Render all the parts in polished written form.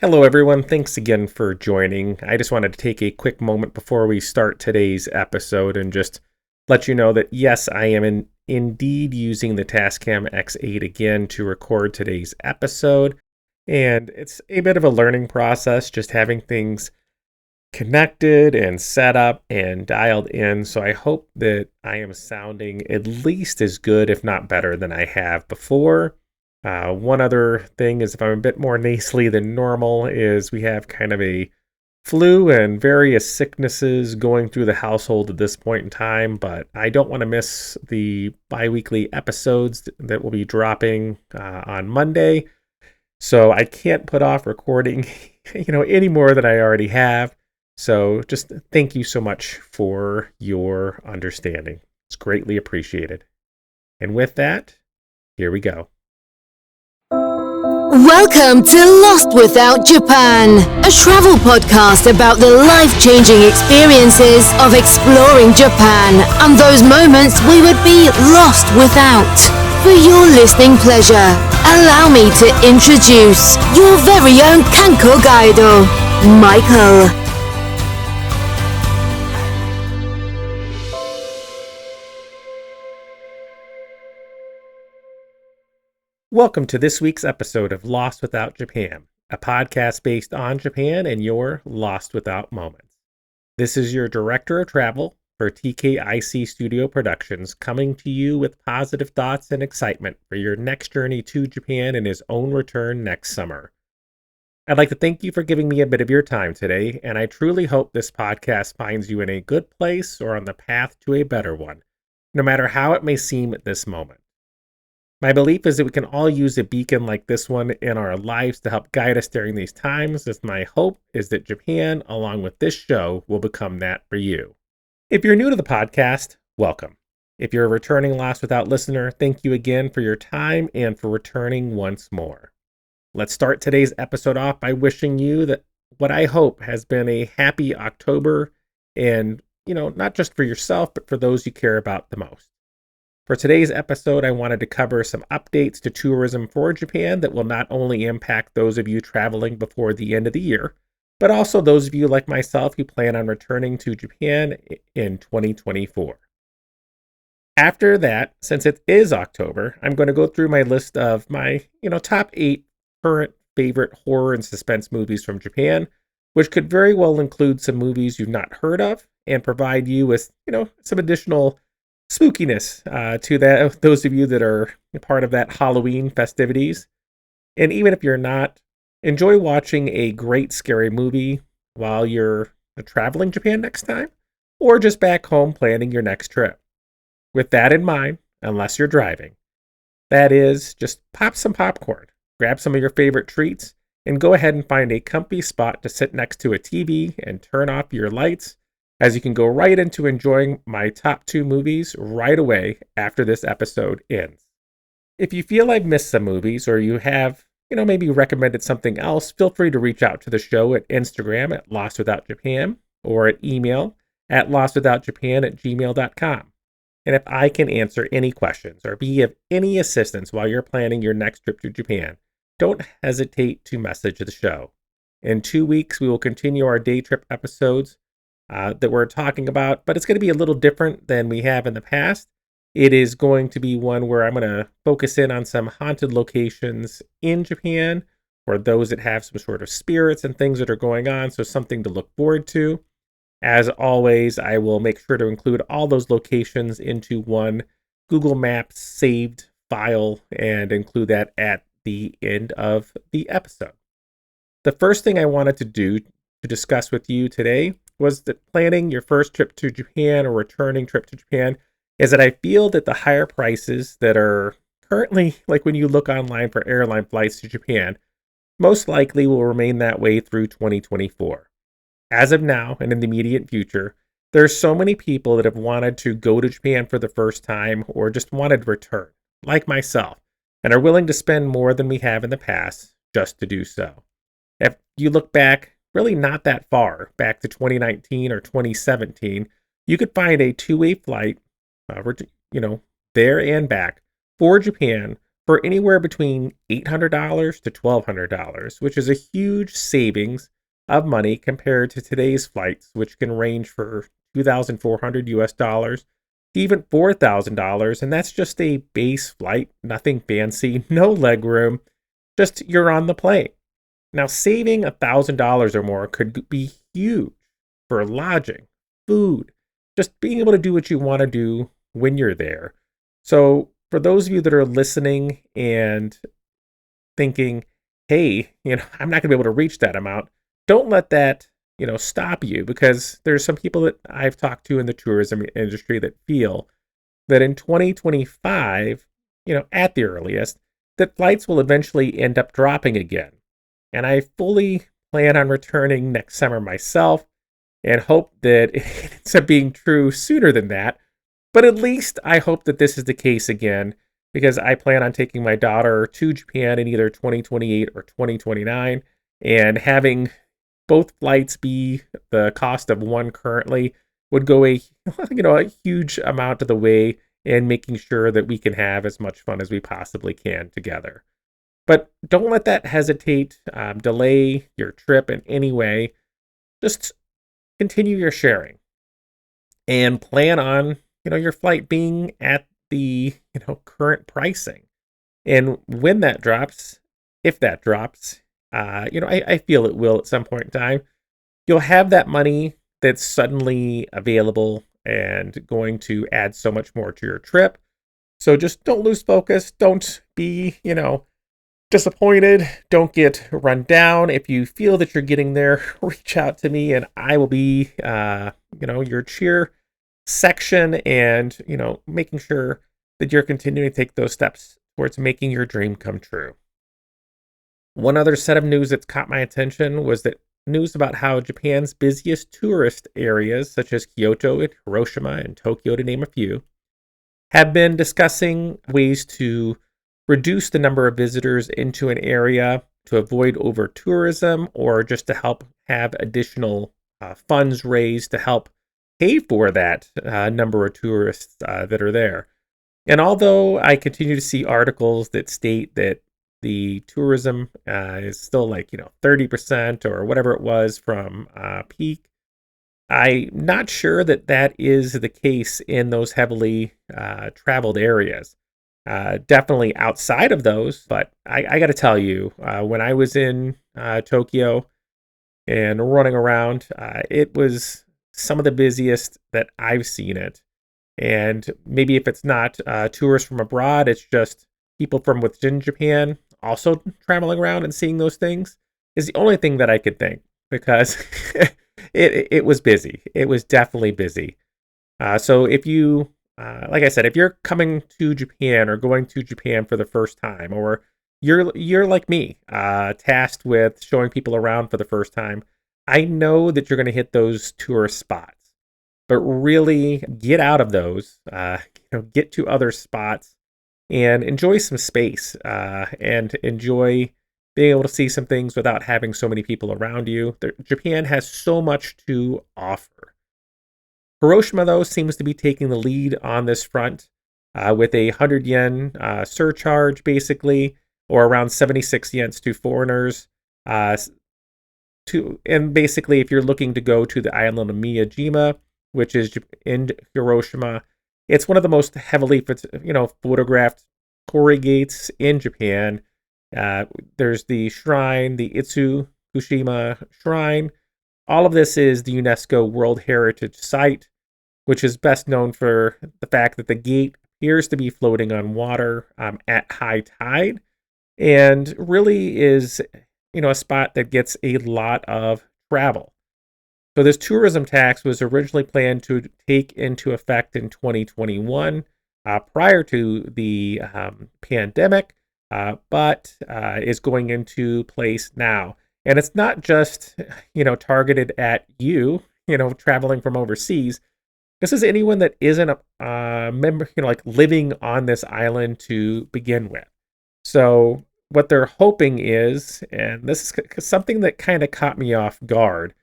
Hello, everyone. Thanks again for joining. I just wanted to take a quick moment before we start today's episode and just let you know that, yes, I am indeed using the Tascam X8 again to record today's episode. And it's a bit of a learning process, just having things connected and set up and dialed in. So I hope that I am sounding at least as good, if not better, than I have before. One other thing is if I'm a bit more nasally than normal is we have kind of a flu and various sicknesses going through the household at this point in time, but I don't want to miss the bi-weekly episodes that will be dropping on Monday. So I can't put off recording, any more than I already have. So just thank you so much for your understanding. It's greatly appreciated. And with that, here we go. Welcome to Lost Without Japan, a travel podcast about the life-changing experiences of exploring Japan and those moments we would be lost without. For your listening pleasure, allow me to introduce your very own Kanko Guido, Michael. Welcome to this week's episode of Lost Without Japan, a podcast based on Japan and your Lost Without moments. This is your director of travel for TKIC Studio Productions, coming to you with positive thoughts and excitement for your next journey to Japan and his own return next summer. I'd like to thank you for giving me a bit of your time today, and I truly hope this podcast finds you in a good place or on the path to a better one, no matter how it may seem at this moment. My belief is that we can all use a beacon like this one in our lives to help guide us during these times, as my hope is that Japan, along with this show, will become that for you. If you're new to the podcast, welcome. If you're a returning Lost Without listener, thank you again for your time and for returning once more. Let's start today's episode off by wishing you that what I hope has been a happy October and, not just for yourself, but for those you care about the most. For today's episode, I wanted to cover some updates to tourism for Japan that will not only impact those of you traveling before the end of the year, but also those of you like myself who plan on returning to Japan in 2024. After that, since it is October, I'm going to go through my list of my, top 8 current favorite horror and suspense movies from Japan, which could very well include some movies you've not heard of and provide you with, some additional spookiness to those of you that are part of that Halloween festivities. And even if you're not, enjoy watching a great scary movie while you're traveling Japan next time, or just back home planning your next trip. With that in mind, unless you're driving, that is, just pop some popcorn, grab some of your favorite treats, and go ahead and find a comfy spot to sit next to a TV and turn off your lights, as you can go right into enjoying my top 2 movies right away after this episode ends. If you feel I've missed some movies or you have, maybe recommended something else, feel free to reach out to the show at Instagram at LostWithoutJapan or at email at lostwithoutjapan@gmail.com. And if I can answer any questions or be of any assistance while you're planning your next trip to Japan, don't hesitate to message the show. In 2 weeks, we will continue our day trip episodes that we're talking about, but it's going to be a little different than we have in the past. It is going to be one where I'm going to focus in on some haunted locations in Japan, or those that have some sort of spirits and things that are going on, so something to look forward to. As always, I will make sure to include all those locations into one Google Maps saved file and include that at the end of the episode. The first thing I wanted to do to discuss with you today was that planning your first trip to Japan or returning trip to Japan is that I feel that the higher prices that are currently, like when you look online for airline flights to Japan, most likely will remain that way through 2024. As of now and in the immediate future, there's so many people that have wanted to go to Japan for the first time or just wanted to return, like myself, and are willing to spend more than we have in the past just to do so. If you look back, really not that far, back to 2019 or 2017, you could find a 2-way flight, there and back for Japan for anywhere between $800 to $1,200, which is a huge savings of money compared to today's flights, which can range for 2,400 US dollars to even $4,000. And that's just a base flight, nothing fancy, no leg room, just you're on the plane. Now, saving $1,000 or more could be huge for lodging, food, just being able to do what you want to do when you're there. So, for those of you that are listening and thinking, hey, I'm not going to be able to reach that amount, don't let that, stop you, because there's some people that I've talked to in the tourism industry that feel that in 2025, at the earliest, that flights will eventually end up dropping again. And I fully plan on returning next summer myself and hope that it ends up being true sooner than that. But at least I hope that this is the case again, because I plan on taking my daughter to Japan in either 2028 or 2029, and having both flights be the cost of one currently would go a huge amount of the way in making sure that we can have as much fun as we possibly can together. But don't let that hesitate, delay your trip in any way. Just continue your sharing and plan on, your flight being at the, current pricing. And when that drops, if that drops, I feel it will at some point in time, you'll have that money that's suddenly available and going to add so much more to your trip. So just don't lose focus. Don't be, disappointed. Don't get run down. If you feel that you're getting there, reach out to me and I will be, your cheer section and, making sure that you're continuing to take those steps towards making your dream come true. One other set of news that's caught my attention was that news about how Japan's busiest tourist areas, such as Kyoto and Hiroshima and Tokyo, to name a few, have been discussing ways to reduce the number of visitors into an area to avoid over tourism, or just to help have additional funds raised to help pay for that number of tourists that are there. And although I continue to see articles that state that the tourism is still 30% or whatever it was from peak, I'm not sure that that is the case in those heavily traveled areas. Definitely outside of those, but I got to tell you, when I was in Tokyo and running around, it was some of the busiest that I've seen it. And maybe if it's not tourists from abroad, it's just people from within Japan also traveling around and seeing those things, is the only thing that I could think, because it was busy. It was definitely busy. So if you, like I said, if you're coming to Japan or going to Japan for the first time, or you're like me, tasked with showing people around for the first time, I know that you're going to hit those tourist spots. But really get out of those, get to other spots and enjoy some space, and enjoy being able to see some things without having so many people around you. Japan has so much to offer. Hiroshima, though, seems to be taking the lead on this front, with a 100 yen surcharge, basically, or around 76 yens to foreigners. And basically, if you're looking to go to the island of Miyajima, which is in Hiroshima, it's one of the most heavily, photographed torii gates in Japan. There's the shrine, the Itsukushima Shrine. All of this is the UNESCO World Heritage Site, which is best known for the fact that the gate appears to be floating on water at high tide, and really is, a spot that gets a lot of travel. So this tourism tax was originally planned to take into effect in 2021, prior to the pandemic, but is going into place now. And it's not just, targeted at you, traveling from overseas. This is anyone that isn't a member, living on this island to begin with. So what they're hoping is, and this is something that kind of caught me off guard,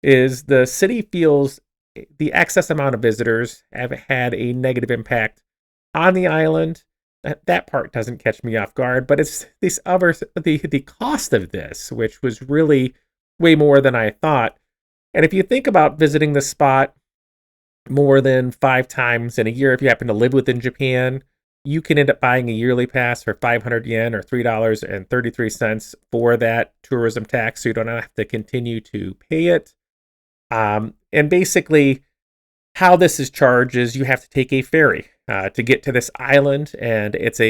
is the city feels the excess amount of visitors have had a negative impact on the island, that part doesn't catch me off guard, but it's this other the cost of this, which was really way more than I thought. And if you think about visiting the spot more than 5 times in a year, if you happen to live within Japan, you can end up buying a yearly pass for 500 yen or $3.33 for that tourism tax, so you don't have to continue to pay it. And basically, how this is charged is you have to take a ferry to get to this island, and it's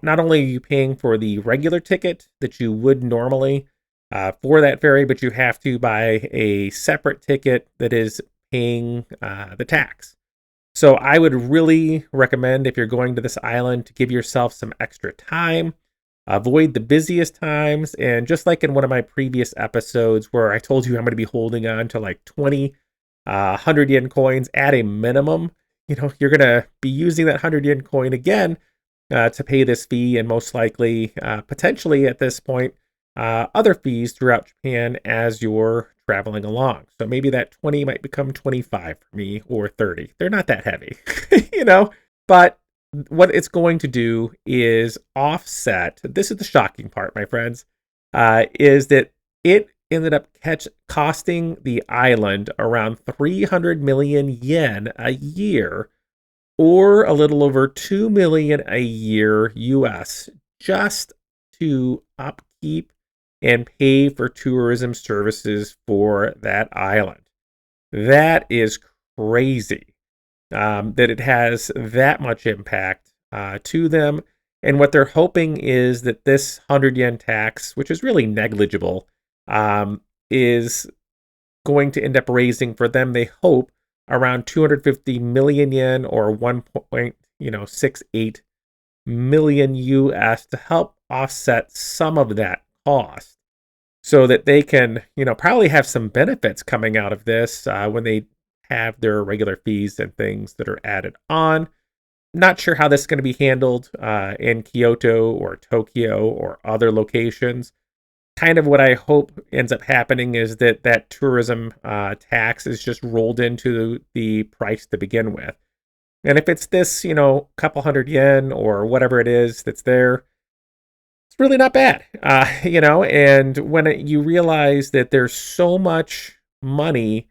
not only are you paying for the regular ticket that you would normally for that ferry, but you have to buy a separate ticket that is paying the tax. So I would really recommend, if you're going to this island, to give yourself some extra time. Avoid the busiest times. And just like in one of my previous episodes where I told you I'm going to be holding on to like 20 100 yen coins at a minimum, you're going to be using that 100 yen coin again to pay this fee, and most likely, potentially at this point, other fees throughout Japan as you're traveling along. So maybe that 20 might become 25 for me, or 30. They're not that heavy, but what it's going to do is offset. This is the shocking part, my friends, is that it ended up costing the island around 300 million yen a year, or a little over 2 million a year US, just to upkeep and pay for tourism services for that island. That is crazy, that it has that much impact to them. And what they're hoping is that this 100 yen tax, which is really negligible, is going to end up raising for them, they hope, around 250 million yen, or 1.68 million US, to help offset some of that cost, so that they can, probably have some benefits coming out of this when they have their regular fees and things that are added on. Not sure how this is going to be handled in Kyoto or Tokyo or other locations. Kind of what I hope ends up happening is that tourism tax is just rolled into the price to begin with. And if it's this, couple 100 yen or whatever it is that's there, it's really not bad. And when you realize that there's so much money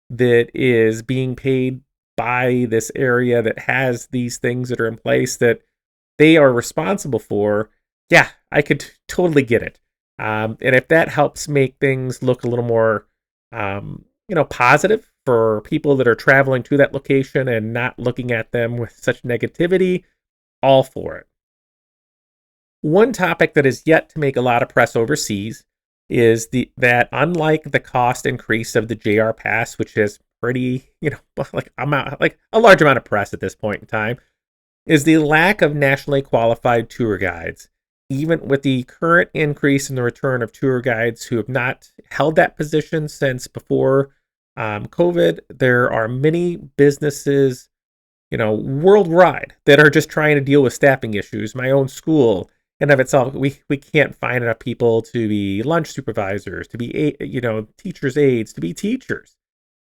that is being paid by this area that has these things that are in place that they are responsible for, yeah, I could totally get it. And if that helps make things look a little more, positive for people that are traveling to that location and not looking at them with such negativity, all for it. One topic that is yet to make a lot of press overseas is that unlike the cost increase of the JR Pass, which is pretty, like a large amount of press at this point in time, is the lack of nationally qualified tour guides. Even with the current increase in the return of tour guides who have not held that position since before COVID, there are many businesses, worldwide, that are just trying to deal with staffing issues. My own school, and of itself, we can't find enough people to be lunch supervisors, to be teachers' aides, to be teachers.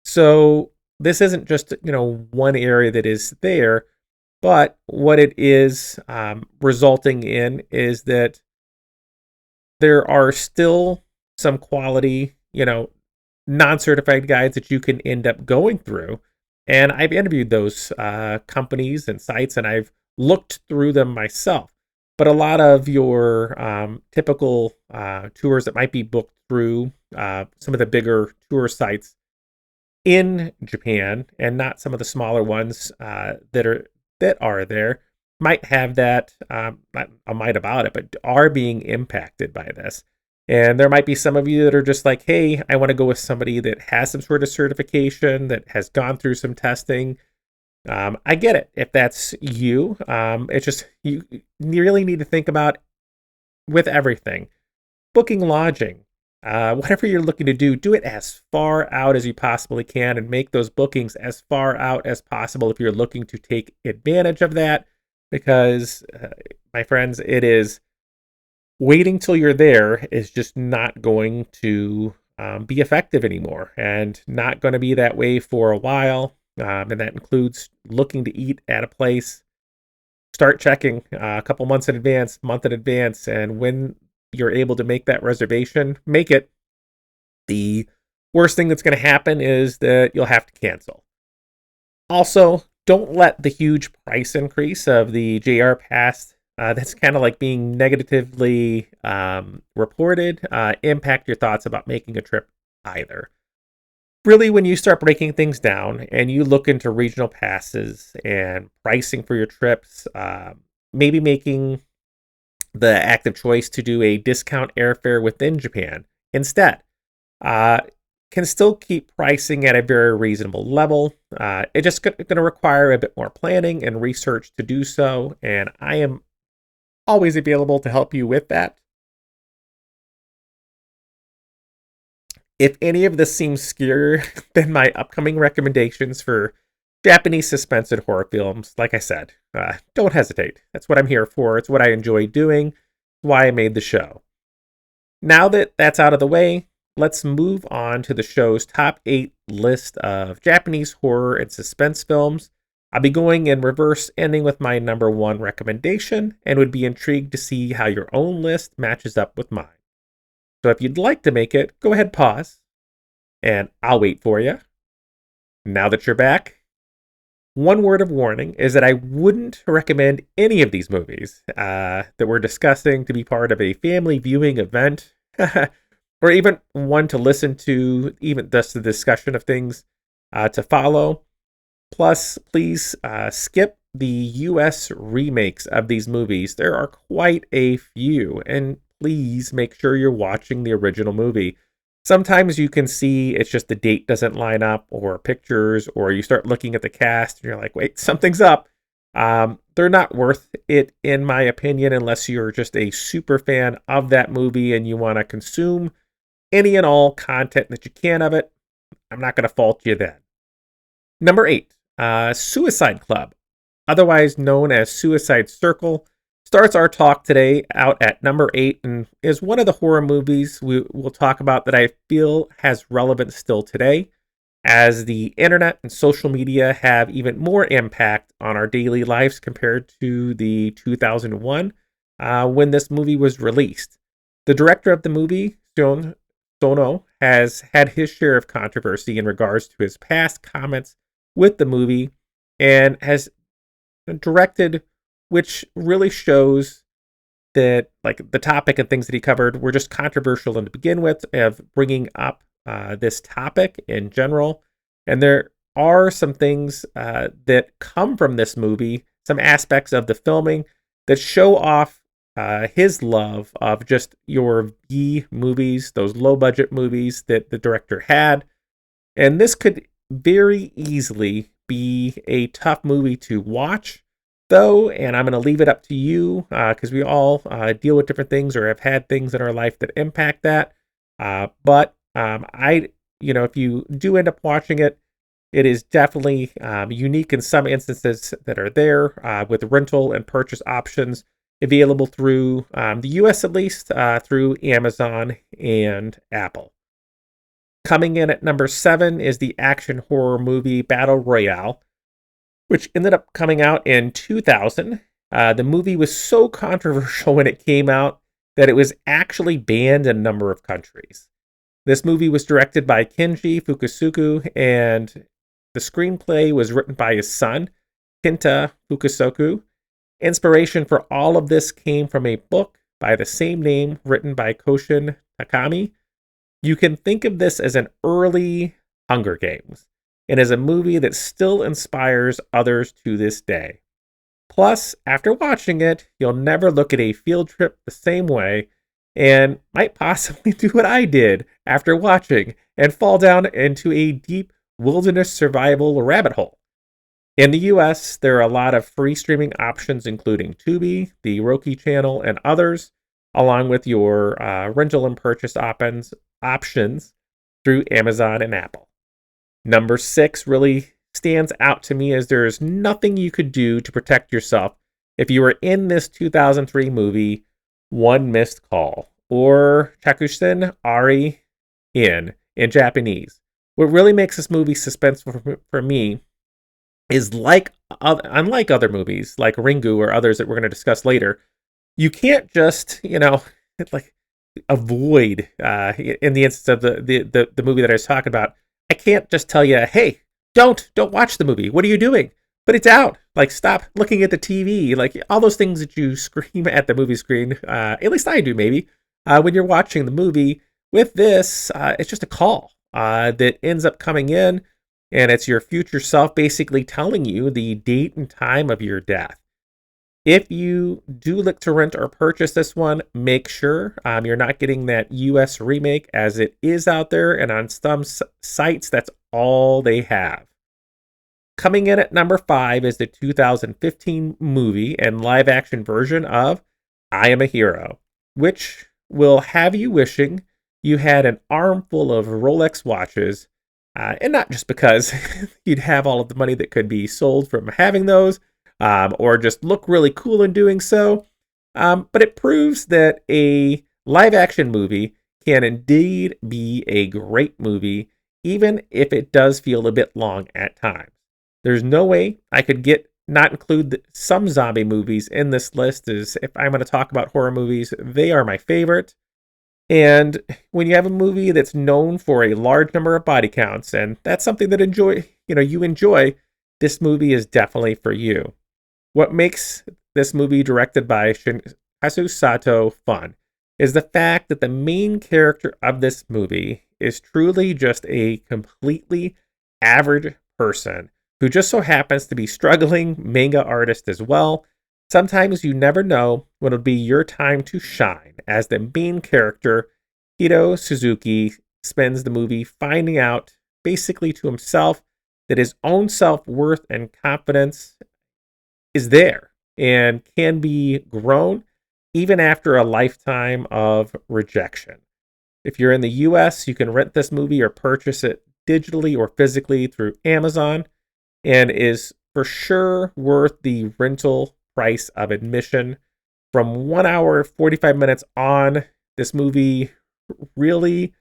So this isn't just one area that is there. But what it is resulting in is that there are still some quality, non-certified guides that you can end up going through. And I've interviewed those companies and sites, and I've looked through them myself. But a lot of your typical tours that might be booked through some of the bigger tour sites in Japan, and not some of the smaller ones that are there, might have that, not a might about it, but are being impacted by this. And there might be some of you that are just like, hey, I want to go with somebody that has some sort of certification, that has gone through some testing. I get it. If that's you, it's just, you really need to think about, with everything, booking lodging, whatever you're looking to do it as far out as you possibly can, and make those bookings as far out as possible if you're looking to take advantage of that. Because, my friends, it is waiting till you're there is just not going to be effective anymore, and not going to be that way for a while. And that includes looking to eat at a place. start checking a couple months in advance, month in advance, and when you're able to make that reservation, make it. The worst thing that's going to happen is that you'll have to cancel. Also, don't let the huge price increase of the JR Pass that's kind of like being negatively reported impact your thoughts about making a trip either. Really, when you start breaking things down and you look into regional passes and pricing for your trips, maybe making the active choice to do a discount airfare within Japan instead, uh, can still keep pricing at a very reasonable level. It's just going to require a bit more planning and research to do so, and I am always available to help you with that. If any of this seems scarier than my upcoming recommendations for Japanese suspense and horror films, like I said, don't hesitate. That's what I'm here for. It's what I enjoy doing. It's why I made the show. Now that that's out of the way, let's move on to the show's top 8 list of Japanese horror and suspense films. I'll be going in reverse, ending with my number 1 recommendation, and would be intrigued to see how your own list matches up with mine. So if you'd like to make it, go ahead, pause, and I'll wait for you. Now that you're back, one word of warning is that I wouldn't recommend any of these movies that we're discussing to be part of a family viewing event, or even one to listen to, even just the discussion of things to follow. Plus, please skip the US remakes of these movies. There are quite a few, and please make sure you're watching the original movie. Sometimes you can see it's just the date doesn't line up, or pictures, or you start looking at the cast and you're like, wait, something's up. They're not worth it, in my opinion, unless you're just a super fan of that movie and you want to consume any and all content that you can of it. I'm not going to fault you then. Number 8, Suicide Club, otherwise known as Suicide Circle, starts our talk today out at number 8 and is one of the horror movies we will talk about that I feel has relevance still today, as the internet and social media have even more impact on our daily lives compared to the 2001 when this movie was released. The director of the movie, Sono, has had his share of controversy in regards to his past comments with the movie, and has directed, which really shows that like the topic and things that he covered were just controversial to begin with, of bringing up this topic in general. And there are some things that come from this movie, some aspects of the filming that show off his love of just your B movies, those low budget movies that the director had. And this could very easily be a tough movie to watch, though, and I'm going to leave it up to you because we all deal with different things or have had things in our life that impact that. But if you do end up watching it, it is definitely unique in some instances that are there with rental and purchase options available through the US, at least, through Amazon and Apple. Coming in at number 7 is the action horror movie Battle Royale, which ended up coming out in 2000. The movie was so controversial when it came out that it was actually banned in a number of countries. This movie was directed by Kenji Fukusuku, and the screenplay was written by his son, Kinta Fukusuku. Inspiration for all of this came from a book by the same name written by Koshin Takami. You can think of this as an early Hunger Games, and as a movie that still inspires others to this day. Plus, after watching it, you'll never look at a field trip the same way, and might possibly do what I did after watching and fall down into a deep wilderness survival rabbit hole. In the US, there are a lot of free streaming options, including Tubi, the Roku channel, and others, along with your rental and purchase options through Amazon and Apple. Number 6 really stands out to me as there is nothing you could do to protect yourself if you were in this 2003 movie, One Missed Call, or Chakusen Ari in Japanese. What really makes this movie suspenseful for me is unlike other movies like Ringu or others that we're going to discuss later. You can't just, like avoid, in the instance of the movie that I was talking about. I can't just tell you, hey, don't watch the movie. What are you doing? But it's out. Like, stop looking at the TV. Like, all those things that you scream at the movie screen. At least I do, maybe. When you're watching the movie. With this, it's just a call that ends up coming in, and it's your future self basically telling you the date and time of your death. If you do look to rent or purchase this one, make sure you're not getting that US remake, as it is out there, and on some sites, that's all they have. Coming in at number 5 is the 2015 movie and live action version of I Am a Hero, which will have you wishing you had an armful of Rolex watches, and not just because you'd have all of the money that could be sold from having those, or just look really cool in doing so, but it proves that a live action movie can indeed be a great movie, even if it does feel a bit long at times. There's no way I could not include some zombie movies in this list, as if I'm going to talk about horror movies, they are my favorite. And when you have a movie that's known for a large number of body counts, and that's something that you enjoy, this movie is definitely for you. What makes this movie, directed by Shunkasu Sato, fun is the fact that the main character of this movie is truly just a completely average person who just so happens to be struggling manga artist as well. Sometimes you never know when it'll be your time to shine, as the main character, Hiro Suzuki, spends the movie finding out, basically to himself, that his own self-worth and confidence is there and can be grown even after a lifetime of rejection. If you're in the US, you can rent this movie or purchase it digitally or physically through Amazon, and is for sure worth the rental price of admission. From 1 hour 45 minutes on, this movie really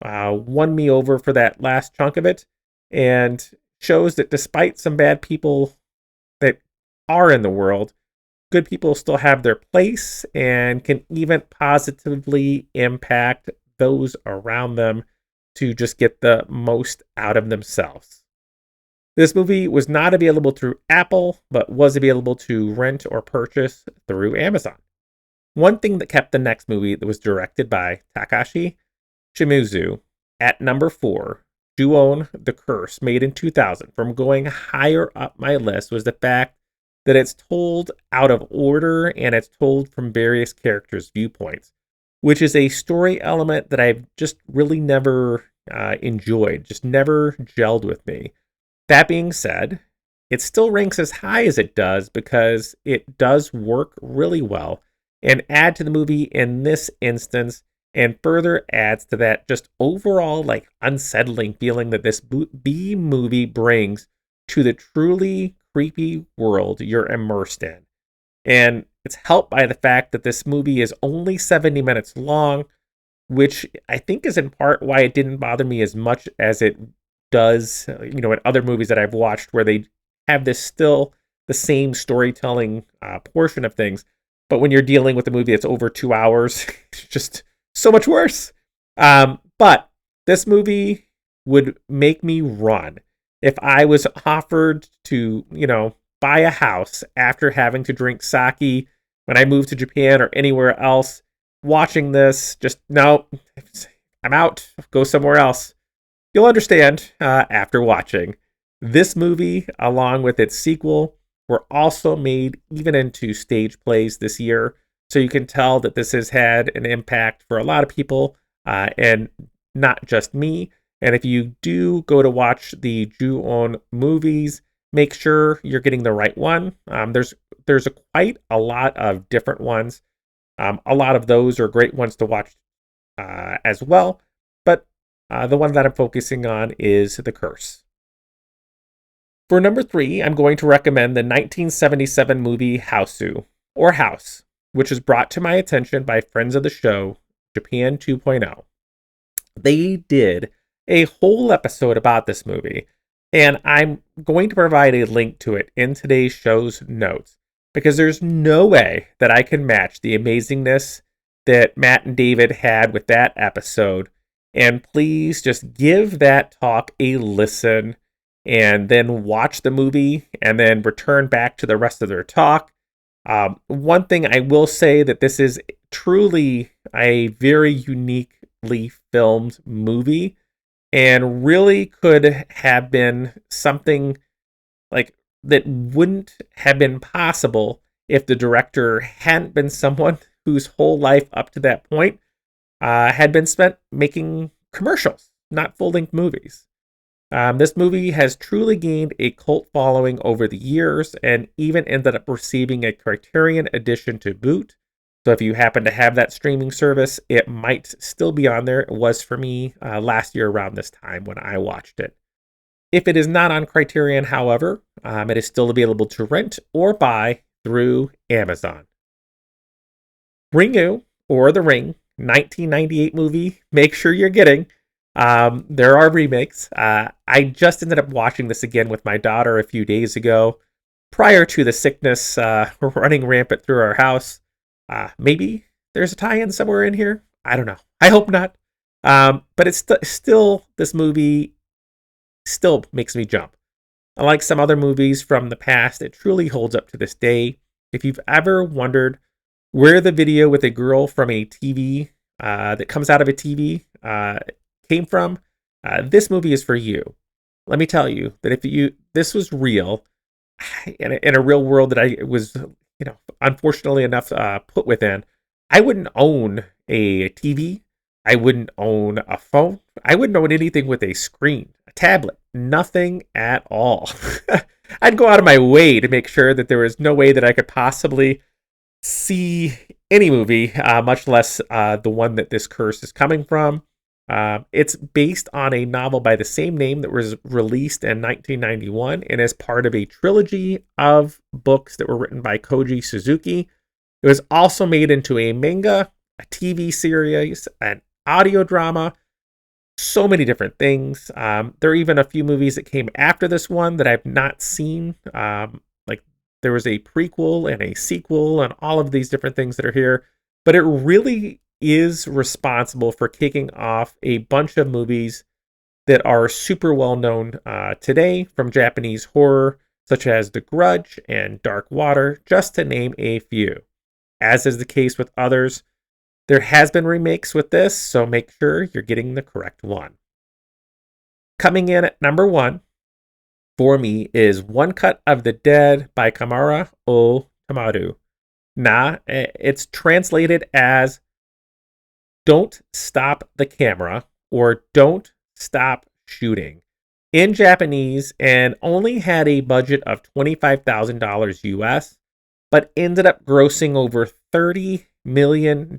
won me over for that last chunk of it, and shows that despite some bad people that are in the world, good people still have their place and can even positively impact those around them to just get the most out of themselves. This movie was not available through Apple, but was available to rent or purchase through Amazon. One thing that kept the next movie, that was directed by Takashi Shimizu, at number 4, Ju-On the Curse, made in 2000, from going higher up my list, was the fact that it's told out of order and it's told from various characters' viewpoints, which is a story element that I've just really never enjoyed, just never gelled with me. That being said, it still ranks as high as it does because it does work really well and add to the movie in this instance, and further adds to that just overall like unsettling feeling that this B movie brings to the truly creepy world you're immersed in. And it's helped by the fact that this movie is only 70 minutes long, which I think is in part why it didn't bother me as much as it does, in other movies that I've watched, where they have this still the same storytelling portion of things. But when you're dealing with a movie that's over 2 hours, it's just so much worse. But this movie would make me run if I was offered to, buy a house after having to drink sake when I moved to Japan or anywhere else. Watching this, just no, I'm out. Go somewhere else. You'll understand after watching. This movie, along with its sequel, were also made even into stage plays this year. So you can tell that this has had an impact for a lot of people, and not just me. And if you do go to watch the Ju-On movies, make sure you're getting the right one. There's quite a lot of different ones. A lot of those are great ones to watch as well. But the one that I'm focusing on is The Curse. For number 3, I'm going to recommend the 1977 movie Hausu, or House, which was brought to my attention by friends of the show, Japan 2.0. They did a whole episode about this movie, And I'm going to provide a link to it in today's show's notes because there's no way that I can match the amazingness that Matt and David had with that episode. And please just give that talk a listen and then watch the movie and then return back to the rest of their talk. One thing I will say that this is truly a very uniquely filmed movie and really could have been something like that wouldn't have been possible if the director hadn't been someone whose whole life up to that point had been spent making commercials, not full-length movies. This movie has truly gained a cult following over the years and even ended up receiving a Criterion edition to boot. So if you happen to have that streaming service, it might still be on there. It was for me last year around this time when I watched it. If it is not on Criterion, however, it is still available to rent or buy through Amazon. Ringu, or The Ring, 1998 movie, make sure you're getting. There are remakes. I just ended up watching this again with my daughter a few days ago, prior to the sickness running rampant through our house. Maybe there's a tie-in somewhere in here. I don't know. I hope not. But it's still, this movie still makes me jump. Unlike some other movies from the past, it truly holds up to this day. If you've ever wondered where the video with a girl from a TV that comes out of a TV came from, this movie is for you. Let me tell you that if this was real, in a real world that I was, unfortunately enough put within, I wouldn't own a TV. I wouldn't own a phone. I wouldn't own anything with a screen, a tablet, nothing at all. I'd go out of my way to make sure that there was no way that I could possibly see any movie, much less the one that this curse is coming from. It's based on a novel by the same name that was released in 1991 and is part of a trilogy of books that were written by Koji Suzuki. It was also made into a manga, a TV series, an audio drama, so many different things. There are even a few movies that came after this one that I've not seen. Like there was a prequel and a sequel and all of these different things that are here. But it really is responsible for kicking off a bunch of movies that are super well known today from Japanese horror, such as The Grudge and Dark Water, just to name a few. As is the case with others, there has been remakes with this, so make sure you're getting the correct one. Coming in at number 1 for me is One Cut of the Dead by Kamara O Tamaru. It's translated as Don't Stop the Camera or Don't Stop Shooting in Japanese, and only had a budget of $25,000 US, but ended up grossing over $30 million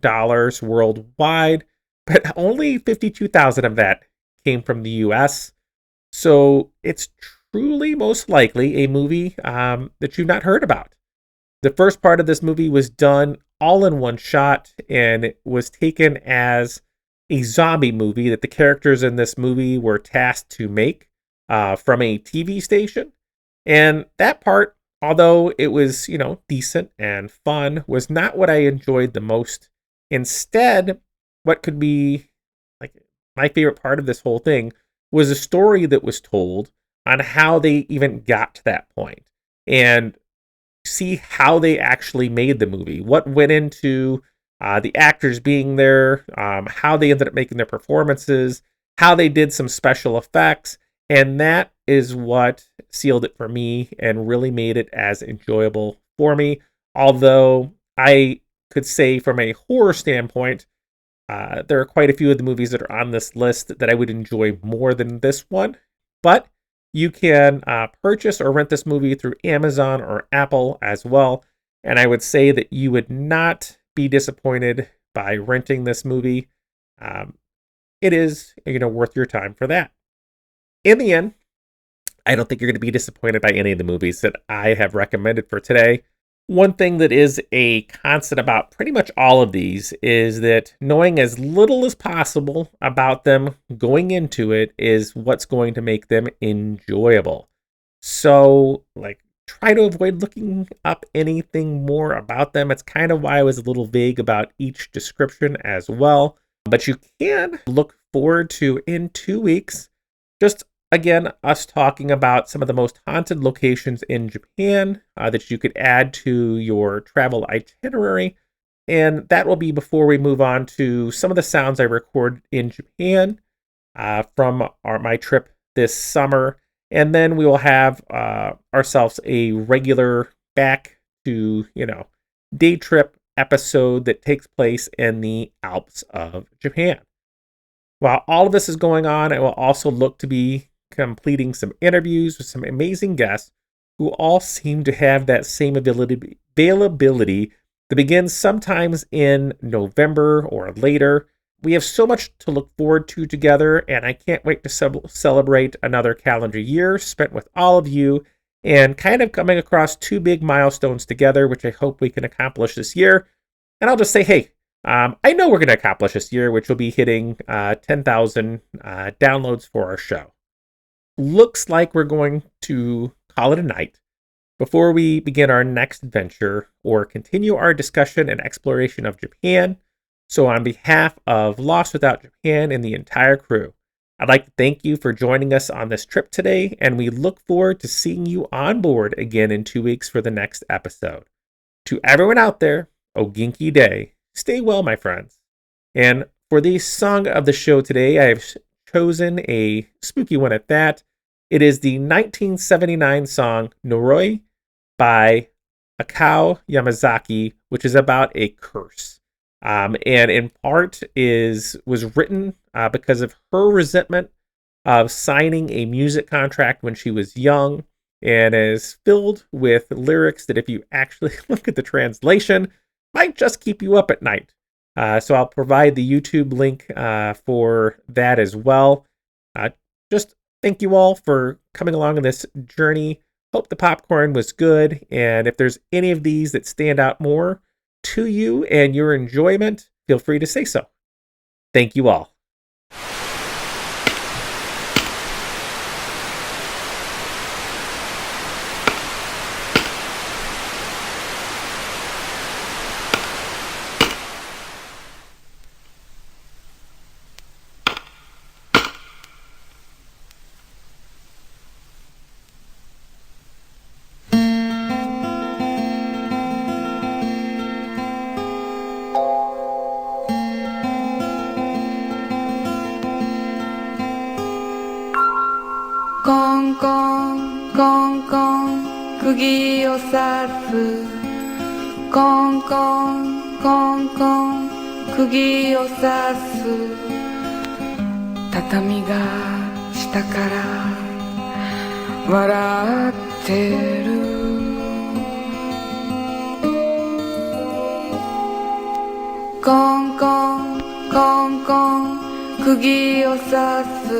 worldwide, but only 52,000 of that came from the US. So it's truly most likely a movie that you've not heard about. The first part of this movie was done all in one shot, and it was taken as a zombie movie that the characters in this movie were tasked to make from a TV station. And that part, although it was, decent and fun, was not what I enjoyed the most. Instead, what could be like my favorite part of this whole thing was a story that was told on how they even got to that point and see how they actually made the movie, what went into the actors being there, how they ended up making their performances, how they did some special effects. And that is what sealed it for me and really made it as enjoyable for me. Although I could say from a horror standpoint, there are quite a few of the movies that are on this list that I would enjoy more than this one. But you can purchase or rent this movie through Amazon or Apple as well. And I would say that you would not be disappointed by renting this movie. It is, worth your time for that. In the end, I don't think you're going to be disappointed by any of the movies that I have recommended for today. One thing that is a constant about pretty much all of these is that knowing as little as possible about them going into it is what's going to make them enjoyable. So, try to avoid looking up anything more about them. It's kind of why I was a little vague about each description as well. But you can look forward to, in 2 weeks, just again, us talking about some of the most haunted locations in Japan that you could add to your travel itinerary. And that will be before we move on to some of the sounds I recorded in Japan from my trip this summer. And then we will have ourselves a regular back to, day trip episode that takes place in the Alps of Japan. While all of this is going on, I will also look to be completing some interviews with some amazing guests who all seem to have that same availability that begins sometimes in November or later. We have so much to look forward to together, and I can't wait to celebrate another calendar year spent with all of you and kind of coming across two big milestones together, which I hope we can accomplish this year. And I'll just say, hey, I know we're going to accomplish this year, which will be hitting 10,000 downloads for our show. Looks like we're going to call it a night before we begin our next adventure or continue our discussion and exploration of Japan. So on behalf of Lost Without Japan and the entire crew, I'd like to thank you for joining us on this trip today, and we look forward to seeing you on board again in 2 weeks for the next episode. To everyone out there, Oginki Day. Stay well, my friends. And for the song of the show today, I have chosen a spooky one at that. It is the 1979 song Noroi by Akao Yamazaki, which is about a curse. And in part was written because of her resentment of signing a music contract when she was young, and is filled with lyrics that, if you actually look at the translation, might just keep you up at night. So I'll provide the YouTube link for that as well. Just thank you all for coming along on this journey. Hope the popcorn was good, and if there's any of these that stand out more to you and your enjoyment, feel free to say so. Thank you all.コンコンコンコン釘を刺すコンコンコンコン釘を刺す畳が下から笑ってるコンコンコンコン釘を刺す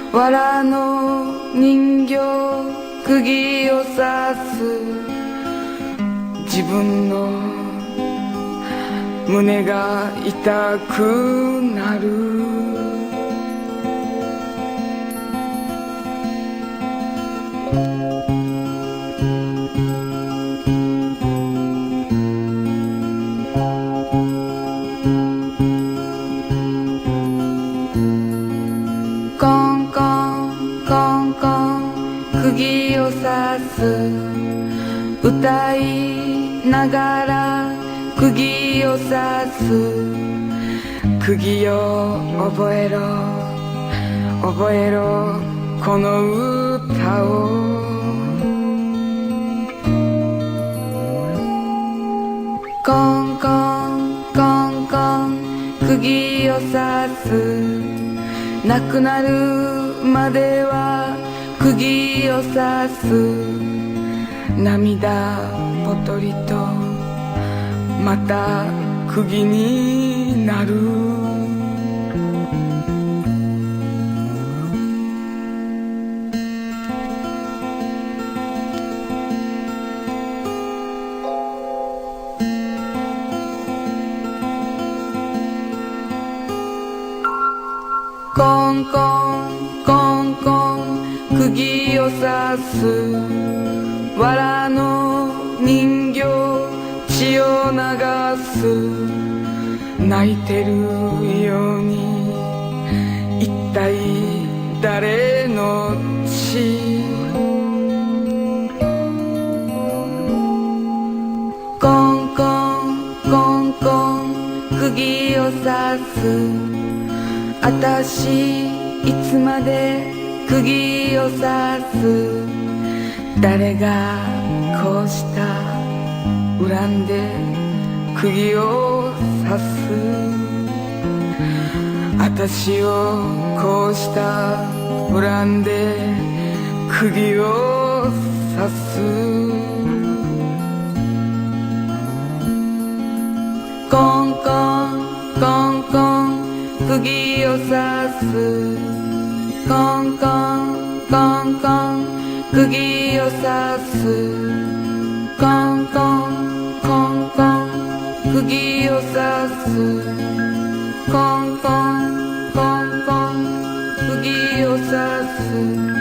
藁の人形釘を刺す自分の胸が痛くなるコンコンコンコン釘を刺す歌いながら釘を刺す釘よ覚えろ覚えろこの歌をコンコンコンコン釘を刺すなくなるまでは釘を刺す涙ぽとりとまた釘になるコンコンコンコン釘を刺す藁の人形血を流す泣いてるように一体誰の血コンコンコンコン釘を刺すあたしいつまで釘を刺す誰がこうした恨んで釘を刺すあたしをこうした恨んで釘を刺すコンコンコンコン釘を刺すコンコンコンコン釘を刺すコンコンコンコン釘を刺すコンコンコンコン釘を刺す